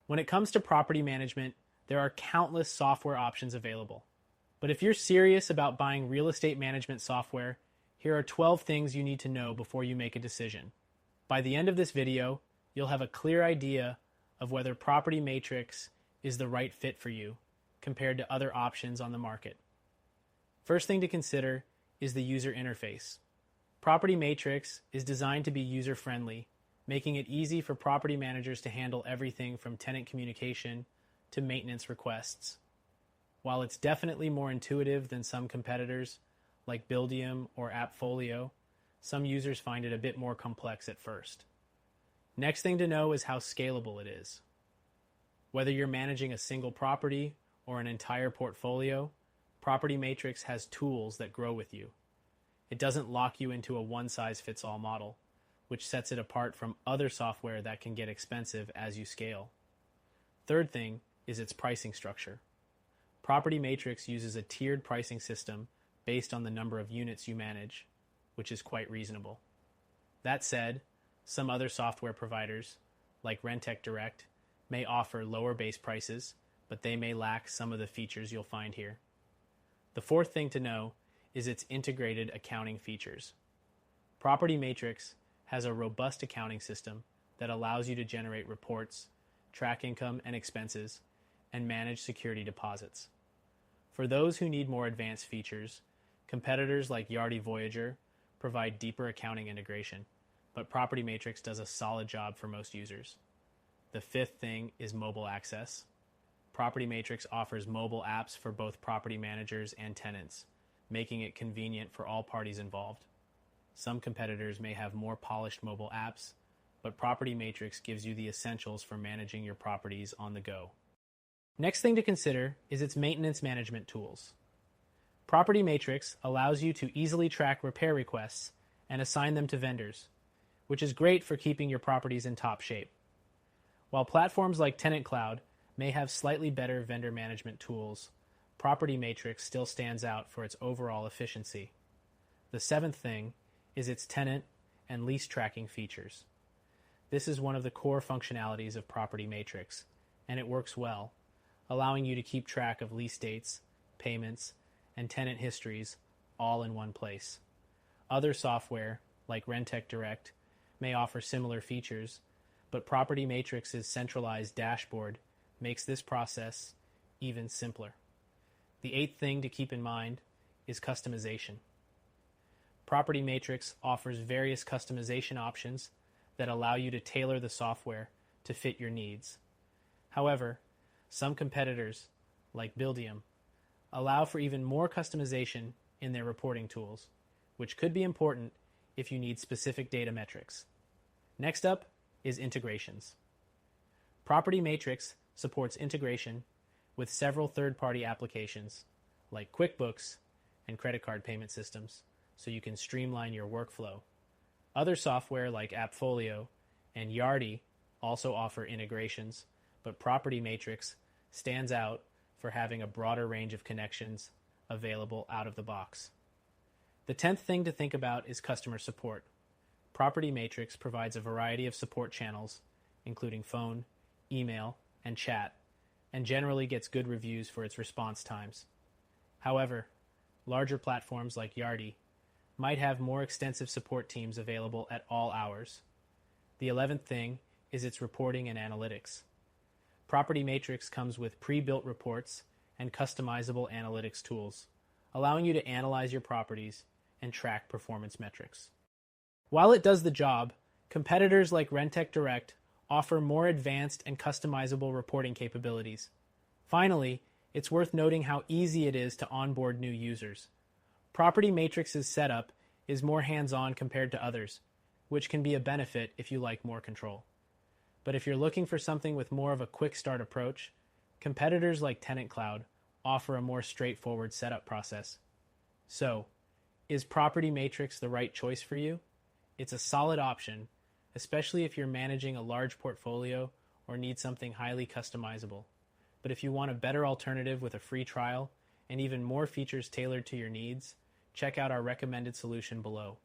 When it comes to property management, there are countless software options available. But if you're serious about buying real estate management software, here are 12 things you need to know before you make a decision. By the end of this video, you'll have a clear idea of whether Property Matrix is the right fit for you compared to other options on the market. First thing to consider is the user interface. Property Matrix is designed to be user-friendly, making it easy for property managers to handle everything from tenant communication to maintenance requests. While it's definitely more intuitive than some competitors like Buildium or Appfolio, some users find it a bit more complex at first. Next thing to know is how scalable it is. Whether you're managing a single property or an entire portfolio, Property Matrix has tools that grow with you. It doesn't lock you into a one-size-fits-all model, which sets it apart from other software that can get expensive as you scale. Third thing is its pricing structure. Property Matrix uses a tiered pricing system based on the number of units you manage, which is quite reasonable. That said, some other software providers, like Rentec Direct, may offer lower base prices, but they may lack some of the features you'll find here. The fourth thing to know is its integrated accounting features. Property Matrix has a robust accounting system that allows you to generate reports, track income and expenses, and manage security deposits. For those who need more advanced features, competitors like Yardi Voyager provide deeper accounting integration, but Property Matrix does a solid job for most users. The fifth thing is mobile access. Property Matrix offers mobile apps for both property managers and tenants, making it convenient for all parties involved. Some competitors may have more polished mobile apps, but Property Matrix gives you the essentials for managing your properties on the go. Next thing to consider is its maintenance management tools. Property Matrix allows you to easily track repair requests and assign them to vendors, which is great for keeping your properties in top shape. While platforms like Tenant Cloud may have slightly better vendor management tools, Property Matrix still stands out for its overall efficiency. The seventh thing is its tenant and lease tracking features. This is one of the core functionalities of Property Matrix, and it works well, allowing you to keep track of lease dates, payments, and tenant histories all in one place. Other software, like Rentec Direct, may offer similar features, but Property Matrix's centralized dashboard makes this process even simpler. The eighth thing to keep in mind is customization. Property Matrix offers various customization options that allow you to tailor the software to fit your needs. However, some competitors, like Buildium, allow for even more customization in their reporting tools, which could be important if you need specific data metrics. Next up is integrations. Property Matrix supports integration with several third-party applications like QuickBooks and credit card payment systems, so you can streamline your workflow. Other software like Appfolio and Yardi also offer integrations, but Property Matrix stands out for having a broader range of connections available out of the box. The 10th thing to think about is customer support. Property Matrix provides a variety of support channels, including phone, email, and chat, and generally gets good reviews for its response times. However, larger platforms like Yardi might have more extensive support teams available at all hours. The 11th thing is its reporting and analytics. Property Matrix comes with pre-built reports and customizable analytics tools, allowing you to analyze your properties and track performance metrics. While it does the job, competitors like Rentec Direct offer more advanced and customizable reporting capabilities. Finally, it's worth noting how easy it is to onboard new users. Property Matrix's setup is more hands-on compared to others, which can be a benefit if you like more control. But if you're looking for something with more of a quick start approach, competitors like Tenant Cloud offer a more straightforward setup process. So, is Property Matrix the right choice for you? It's a solid option, especially if you're managing a large portfolio or need something highly customizable. But if you want a better alternative with a free trial and even more features tailored to your needs, check out our recommended solution below.